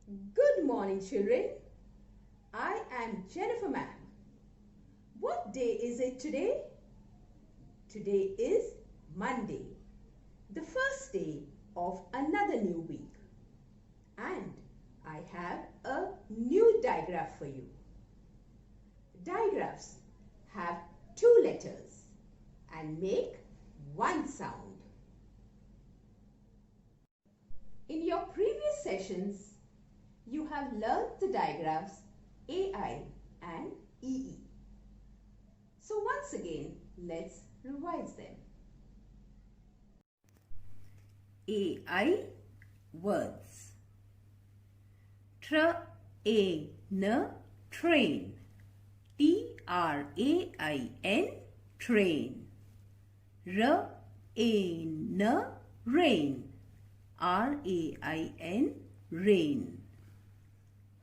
Good morning, children. I am Jennifer ma'am. What day is it today? Today is Monday, the first day of another new week. And I have a new digraph for you. Digraphs have two letters and make one sound. In your previous sessions, you have learned the digraphs AI and EE. So once again, let's revise them. AI words. Train, train. T-R-A-I-N, train. Rain, rain. R-A-I-N, rain.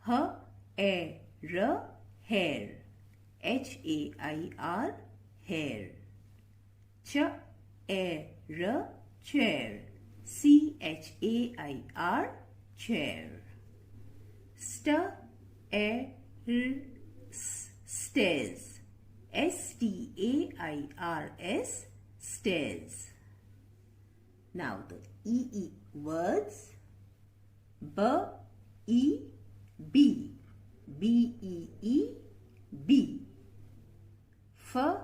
Hair, hair. H-A-I-R, hair. Chair, chair. C-H-A-I-R, chair. Stairs. S-T-A-I-R-S, stairs. Now the EE words. B-E-B. B-E-E, B. Feet,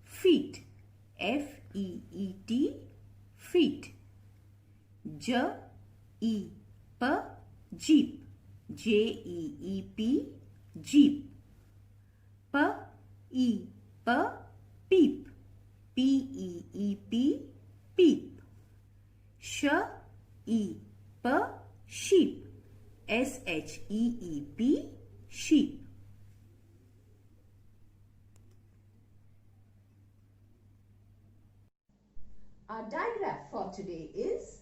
feet. F-E-E-T, feet. Jeep, jeep. J-E-E-P, jeep. Peep, P-E-E-P, peep. Sheep, sheep. S-H-E-E-P, sheep. Our digraph for today is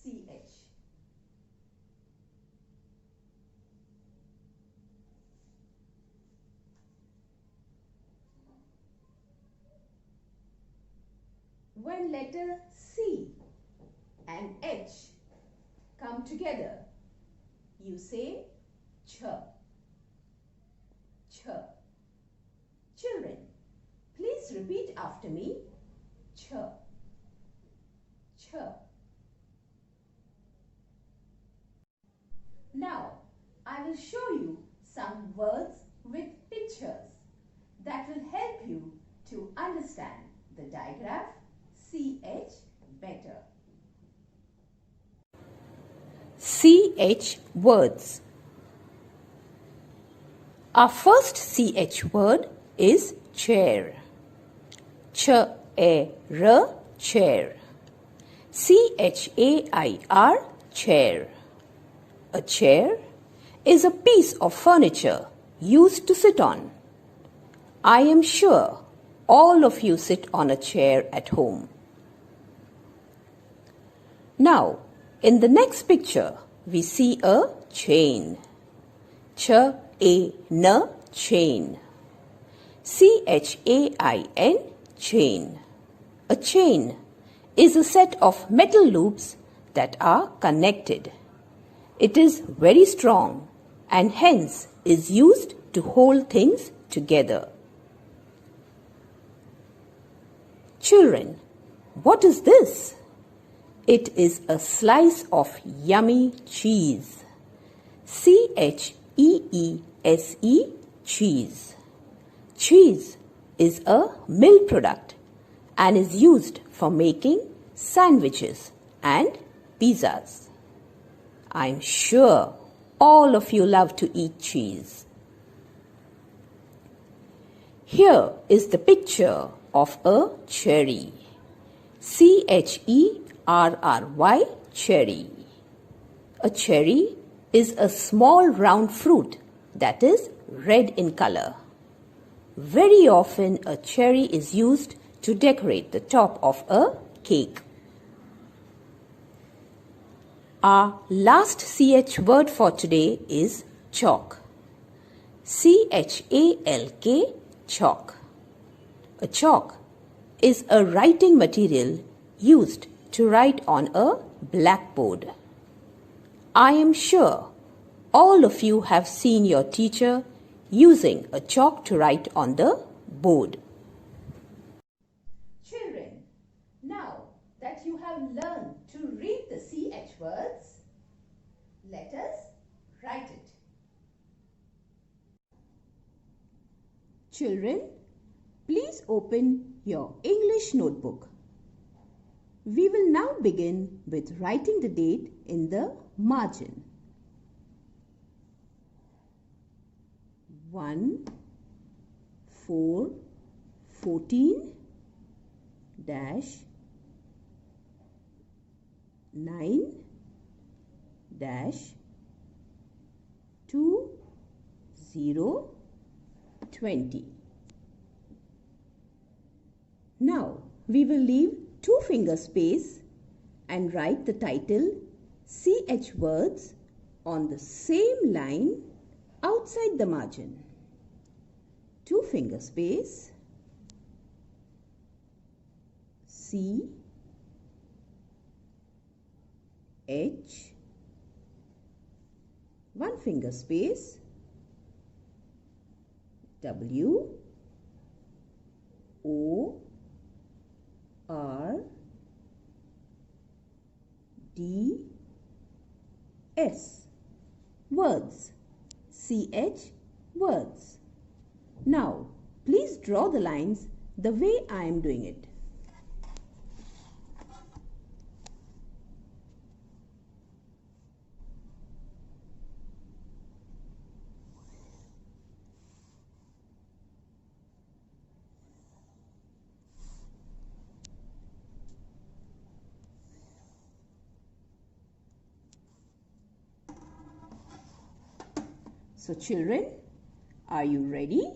CH. When letter C and H come together, you say ch. Ch. Children, please repeat after me. Ch. Ch. Now, I will show you some words with pictures that will help you to understand the digraph CH better. CH words. Our first CH word is chair. Chair, chair. C-H-A-I-R, chair. A chair is a piece of furniture used to sit on. I am sure all of you sit on a chair at home. Now, in the next picture, we see a chain. Ch-A-N, chain. C-H-A-I-N, chain. A chain is a set of metal loops that are connected. It is very strong and hence is used to hold things together. Children, what is this? It is a slice of yummy cheese. C-H-E-E-S-E, cheese. Cheese is a milk product and is used for making sandwiches and pizzas. I'm sure all of you love to eat cheese. Here is the picture of a cherry. C-H-E-R-R-Y, cherry. A cherry is a small round fruit that is red in color. Very often a cherry is used to decorate the top of a cake. Our last CH word for today is chalk. C-H-A-L-K, chalk. A chalk is a writing material used to write on a blackboard. I am sure all of you have seen your teacher using a chalk to write on the board. Children, now that you have learned to read the CH words, let us write it. Children, please open your English notebook. We will now begin with writing the date in the margin. 1/4/14 9 2020. Now we will leave 2 finger space and write the title CH words on the same line outside the margin. 2 finger space, C H, 1 finger space, W O R D S, words, CH words. Now please draw the lines the way I am doing it. So children, are you ready?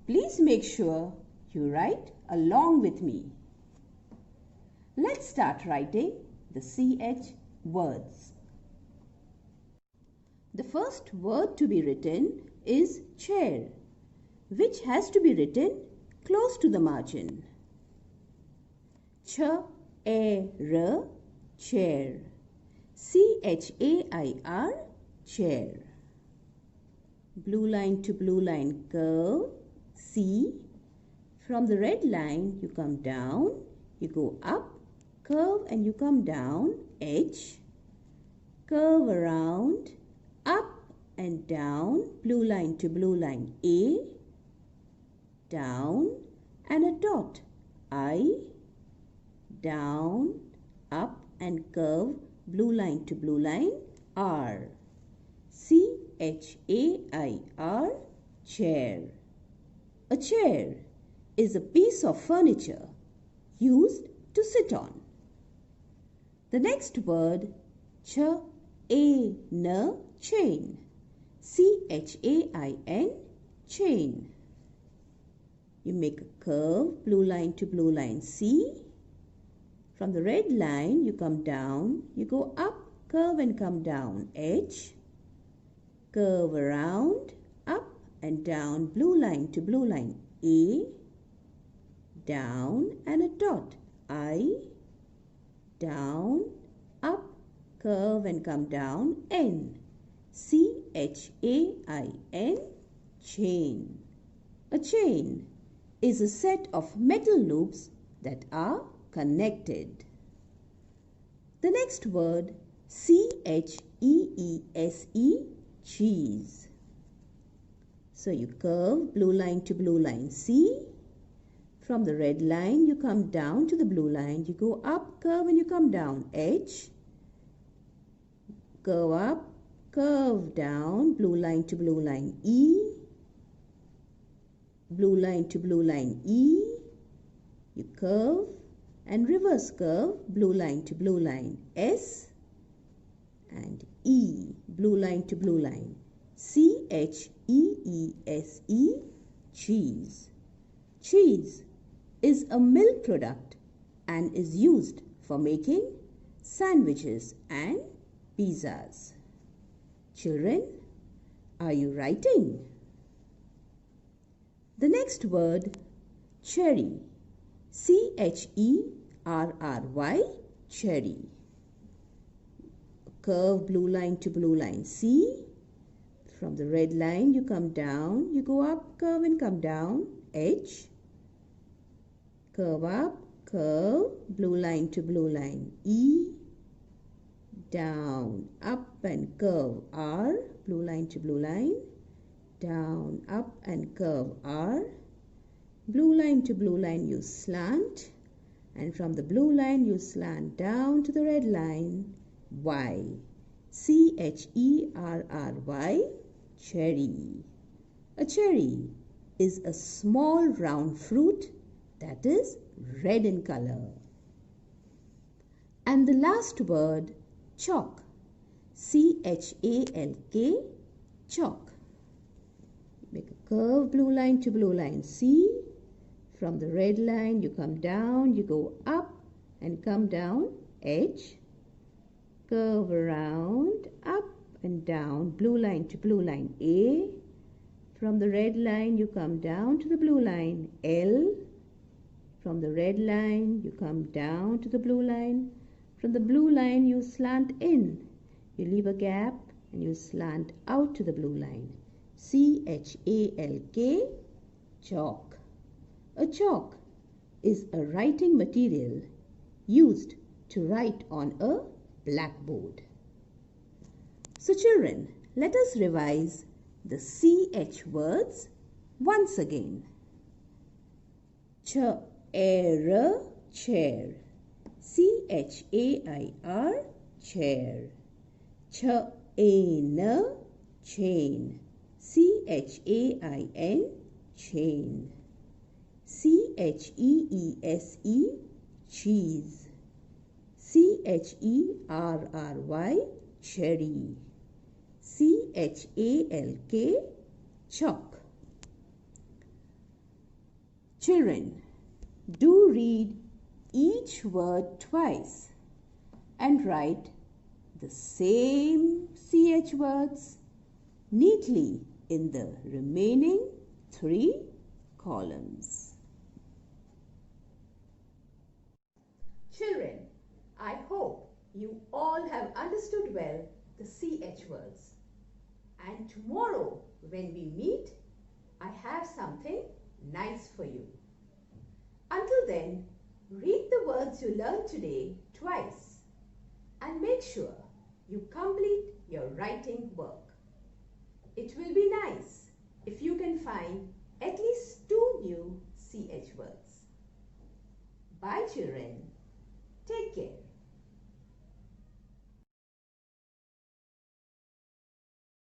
Please make sure you write along with me. Let's start writing the CH words. The first word to be written is chair, which has to be written close to the margin. Ch-a-r, chair. C-h-a-i-r, chair. Blue line to blue line curve, C. From the red line you come down, you go up, curve and you come down, H. Curve around, up and down, blue line to blue line, A. Down and a dot, I. Down, up and curve, blue line to blue line, R. C-H-A-I-R, chair. A chair is a piece of furniture used to sit on. The next word, ch-a-n, chain. C-H-A-I-n, chain. You make a curve, blue line to blue line, C. From the red line, you come down, you go up, curve and come down, H. Curve around, up and down, blue line to blue line, A. Down and a dot, I. Down, up, curve and come down, N. C-H-A-I-N, chain. A chain is a set of metal loops that are connected. The next word, C-H-E-E-S-E, cheese. So you curve, blue line to blue line, C. From the red line, you come down to the blue line. You go up, curve and you come down, H. Curve up, curve down, blue line to blue line, E. Blue line to blue line, E. You curve and reverse curve, blue line to blue line, S. And E, blue line to blue line, C-H-E-E-S-E, cheese. Cheese is a milk product and is used for making sandwiches and pizzas. Children, are you writing? The next word, cherry. C-H-E-R-R-Y, cherry. curve blue line to blue line. See? From the red line you come down, you go up, curve and come down, H. Curve up, curve, blue line to blue line, E. Down, up and curve, R, blue line to blue line. Down, up and curve, R. Blue line to blue line you slant. And from the blue line you slant down to the red line, Y. C-H-E-R-R-Y, cherry. A cherry is a small round fruit that is red in color. And the last word, chalk. C-H-A-L-K, chalk. Make a curve blue line to blue line, C. From the red line you come down, you go up and come down, H. Curve around, up and down, blue line to blue line, A. From the red line you come down to the blue line, L. From the red line you come down to the blue line. From the blue line you slant in. You leave a gap and you slant out to the blue line. C-H-A-L-K, chalk. A chalk is a writing material used to write on a blackboard. So children, let us revise the CH words once again. Chair, chair. C-H-A-I-R, chair. Chain, chain. C-H-A-I-N, chain. C-H-E-E-S-E, cheese. C-H-E-R-R-Y, cherry. C-H-A-L-K, chalk. Children, do read each word twice and write the same CH words neatly in the remaining 3 columns. Children, I hope you all have understood well the CH words. And tomorrow when we meet, I have something nice for you. Until then, read the words you learned today twice and make sure you complete your writing work. It will be nice if you can find at least 2 new CH words. Bye children. Take care.